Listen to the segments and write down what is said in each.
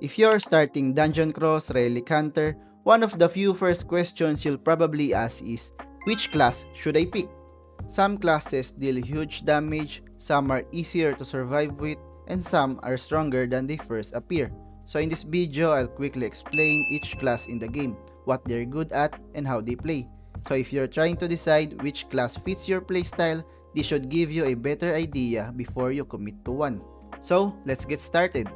If you're starting Dungeon Cross Relic Hunter, one of the few first questions you'll probably ask is, which class should I pick? Some classes deal huge damage, some are easier to survive with, and some are stronger than they first appear. So in this video, I'll quickly explain each class in the game, what they're good at, and how they play. So if you're trying to decide which class fits your playstyle, this should give you a better idea before you commit to one. So let's get started.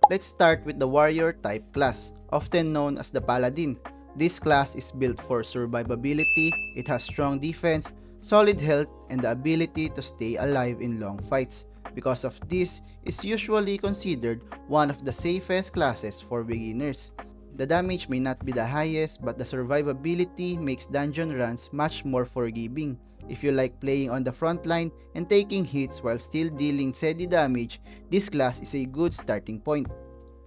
Let's start with the warrior type class, often known as the paladin. This class is built for survivability, it has strong defense, solid health, and the ability to stay alive in long fights. Because of this, it's usually considered one of the safest classes for beginners. The damage may not be the highest, but the survivability makes dungeon runs much more forgiving. If you like playing on the front line and taking hits while still dealing steady damage, this class is a good starting point.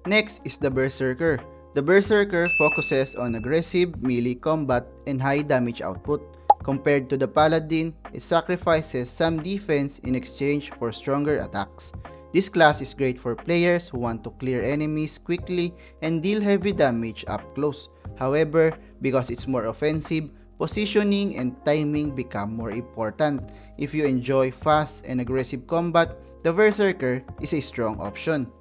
Next is the Berserker. The Berserker focuses on aggressive melee combat and high damage output. Compared to the Paladin, it sacrifices some defense in exchange for stronger attacks. This class is great for players who want to clear enemies quickly and deal heavy damage up close. However, because it's more offensive, positioning and timing become more important. If you enjoy fast and aggressive combat, the Berserker is a strong option.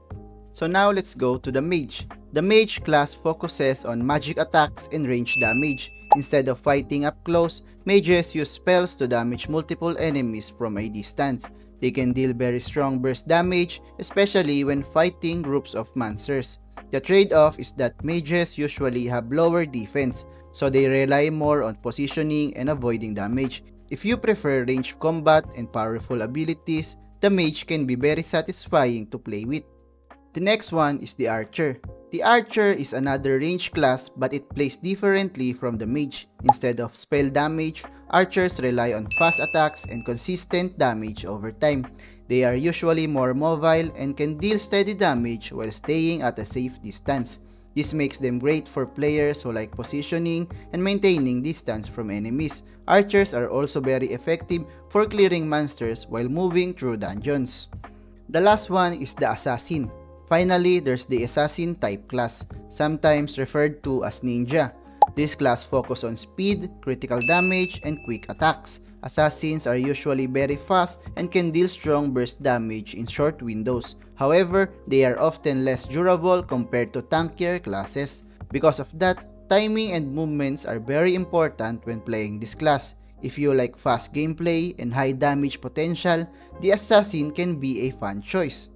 So now let's go to the Mage. The Mage class focuses on magic attacks and range damage. Instead of fighting up close, mages use spells to damage multiple enemies from a distance. They can deal very strong burst damage, especially when fighting groups of monsters. The trade-off is that mages usually have lower defense, so they rely more on positioning and avoiding damage. If you prefer ranged combat and powerful abilities, the mage can be very satisfying to play with. The next one is the Archer. The Archer is another range class, but it plays differently from the Mage. Instead of spell damage, Archers rely on fast attacks and consistent damage over time. They are usually more mobile and can deal steady damage while staying at a safe distance. This makes them great for players who like positioning and maintaining distance from enemies. Archers are also very effective for clearing monsters while moving through dungeons. The last one is the Assassin. Finally, there's the Assassin type class, sometimes referred to as Ninja. This class focuses on speed, critical damage, and quick attacks. Assassins are usually very fast and can deal strong burst damage in short windows. However, they are often less durable compared to tankier classes. Because of that, timing and movements are very important when playing this class. If you like fast gameplay and high damage potential, the Assassin can be a fun choice.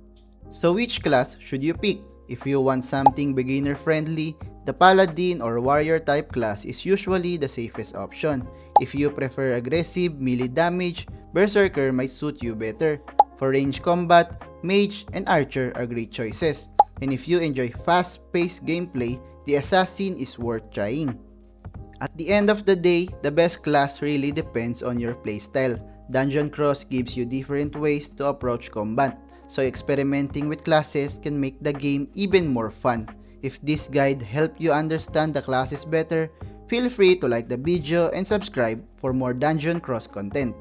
So which class should you pick? If you want something beginner friendly, the Paladin or Warrior type class is usually the safest option. If you prefer aggressive melee damage, Berserker might suit you better. For range combat, Mage and Archer are great choices. And if you enjoy fast-paced gameplay, the Assassin is worth trying. At the end of the day, the best class really depends on your playstyle. Dungeon Cross gives you different ways to approach combat, so experimenting with classes can make the game even more fun. If this guide helped you understand the classes better, feel free to like the video and subscribe for more Dungeon Cross content.